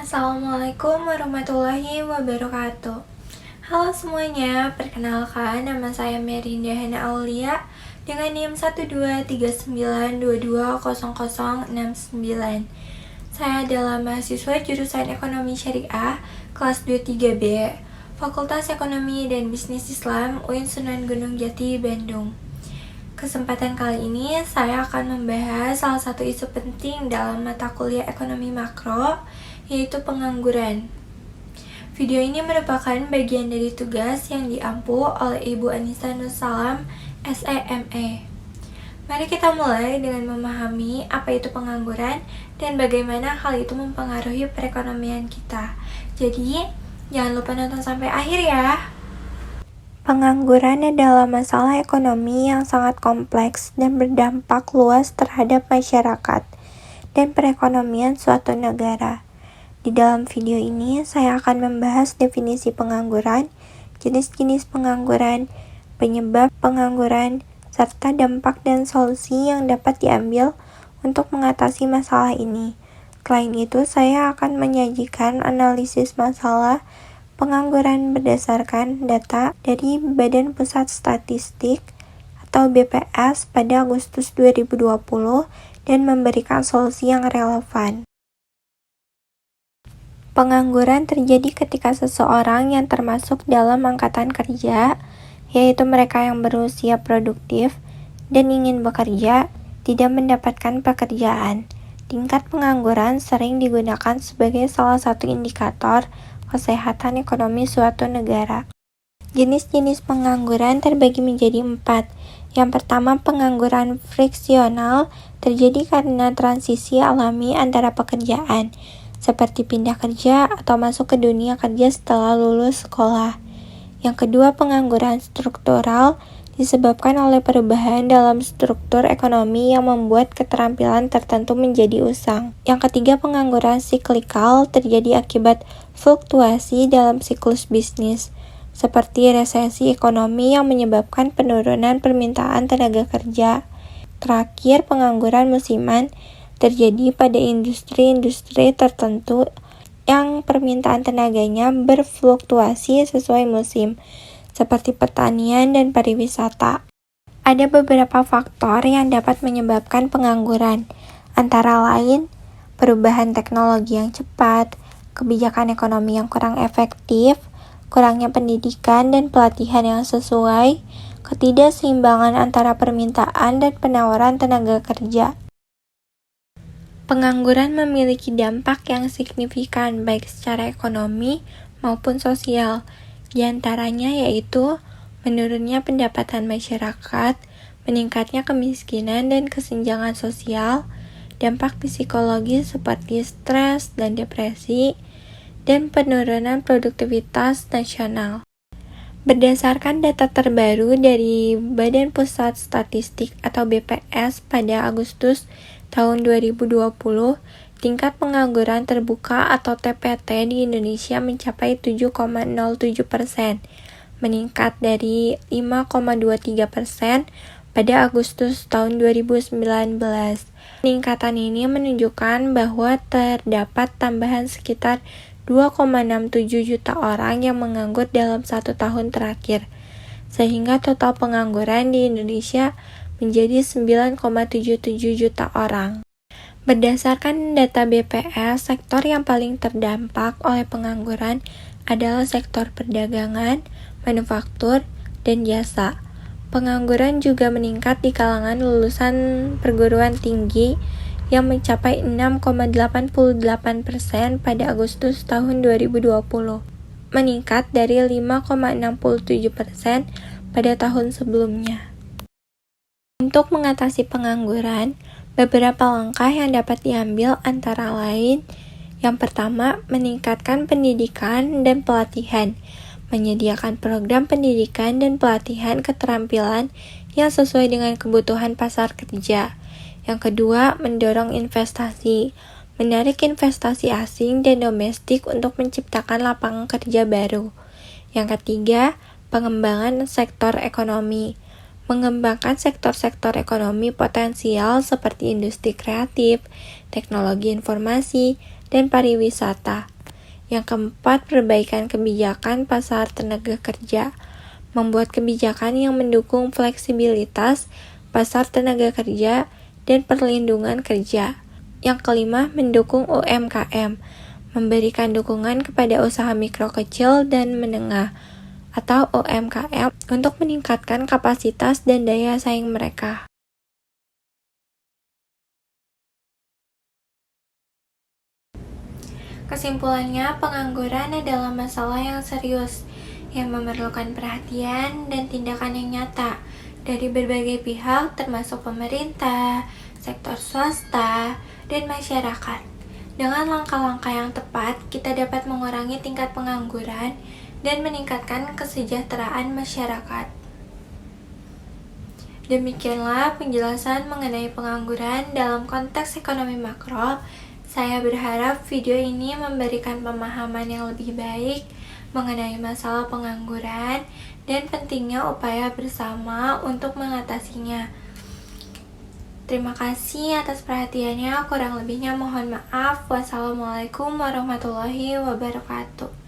Assalamualaikum warahmatullahi wabarakatuh. Halo semuanya, perkenalkan nama saya Merinda Hana Aulia dengan NIM 12392200069. Saya adalah mahasiswa jurusan Ekonomi Syariah kelas 23B, Fakultas Ekonomi dan Bisnis Islam UIN Sunan Gunung Jati, Bandung. Kesempatan kali ini saya akan membahas salah satu isu penting dalam mata kuliah ekonomi makro, yaitu pengangguran. Video ini merupakan bagian dari tugas yang diampu oleh Ibu Anissa Nursalam, SEME. Mari kita mulai dengan memahami apa itu pengangguran dan bagaimana hal itu mempengaruhi perekonomian kita. Jadi, jangan lupa nonton sampai akhir ya. Pengangguran adalah masalah ekonomi yang sangat kompleks dan berdampak luas terhadap masyarakat dan perekonomian suatu negara. Di dalam video ini, saya akan membahas definisi pengangguran, jenis-jenis pengangguran, penyebab pengangguran, serta dampak dan solusi yang dapat diambil untuk mengatasi masalah ini. Selain itu, saya akan menyajikan analisis masalah pengangguran berdasarkan data dari Badan Pusat Statistik atau BPS pada Agustus 2020 dan memberikan solusi yang relevan. Pengangguran terjadi ketika seseorang yang termasuk dalam angkatan kerja, yaitu mereka yang berusia produktif dan ingin bekerja, tidak mendapatkan pekerjaan. Tingkat pengangguran sering digunakan sebagai salah satu indikator kesehatan ekonomi suatu negara. Jenis-jenis pengangguran terbagi menjadi 4. Yang pertama, pengangguran friksional terjadi karena transisi alami antara pekerjaan, seperti pindah kerja atau masuk ke dunia kerja setelah lulus sekolah. Yang kedua, pengangguran struktural disebabkan oleh perubahan dalam struktur ekonomi yang membuat keterampilan tertentu menjadi usang. Yang ketiga, pengangguran siklikal terjadi akibat fluktuasi dalam siklus bisnis, seperti resesi ekonomi yang menyebabkan penurunan permintaan tenaga kerja. Terakhir, pengangguran musiman terjadi pada industri-industri tertentu yang permintaan tenaganya berfluktuasi sesuai musim, seperti pertanian dan pariwisata. Ada beberapa faktor yang dapat menyebabkan pengangguran, antara lain perubahan teknologi yang cepat, kebijakan ekonomi yang kurang efektif, kurangnya pendidikan dan pelatihan yang sesuai, ketidakseimbangan antara permintaan dan penawaran tenaga kerja. Pengangguran memiliki dampak yang signifikan baik secara ekonomi maupun sosial. Di antaranya yaitu menurunnya pendapatan masyarakat, meningkatnya kemiskinan dan kesenjangan sosial, dampak psikologis seperti stres dan depresi, dan penurunan produktivitas nasional. Berdasarkan data terbaru dari Badan Pusat Statistik atau BPS pada Agustus tahun 2020, tingkat pengangguran terbuka atau TPT di Indonesia mencapai 7,07%, meningkat dari 5,23% pada Agustus tahun 2019. Peningkatan ini menunjukkan bahwa terdapat tambahan sekitar 2,67 juta orang yang menganggur dalam 1 tahun terakhir, sehingga total pengangguran di Indonesia menjadi 9,77 juta orang. Berdasarkan data BPS, sektor yang paling terdampak oleh pengangguran adalah sektor perdagangan, manufaktur, dan jasa. Pengangguran juga meningkat di kalangan lulusan perguruan tinggi yang mencapai 6,88% pada Agustus tahun 2020, meningkat dari 5,67% pada tahun sebelumnya. Untuk mengatasi pengangguran, beberapa langkah yang dapat diambil antara lain, yang pertama, meningkatkan pendidikan dan pelatihan, menyediakan program pendidikan dan pelatihan keterampilan yang sesuai dengan kebutuhan pasar kerja. Yang kedua, mendorong investasi, menarik investasi asing dan domestik untuk menciptakan lapangan kerja baru. Yang ketiga, pengembangan sektor ekonomi, mengembangkan sektor-sektor ekonomi potensial seperti industri kreatif, teknologi informasi, dan pariwisata. Yang keempat, perbaikan kebijakan pasar tenaga kerja. Membuat kebijakan yang mendukung fleksibilitas pasar tenaga kerja dan perlindungan kerja. Yang kelima, mendukung UMKM. Memberikan dukungan kepada usaha mikro kecil dan menengah atau UMKM untuk meningkatkan kapasitas dan daya saing mereka. Kesimpulannya, pengangguran adalah masalah yang serius yang memerlukan perhatian dan tindakan yang nyata dari berbagai pihak termasuk pemerintah, sektor swasta, dan masyarakat. Dengan langkah-langkah yang tepat, kita dapat mengurangi tingkat pengangguran dan meningkatkan kesejahteraan masyarakat. Demikianlah penjelasan mengenai pengangguran dalam konteks ekonomi makro. Saya berharap video ini memberikan pemahaman yang lebih baik mengenai masalah pengangguran dan pentingnya upaya bersama untuk mengatasinya. Terima kasih atas perhatiannya, kurang lebihnya mohon maaf. Wassalamualaikum warahmatullahi wabarakatuh.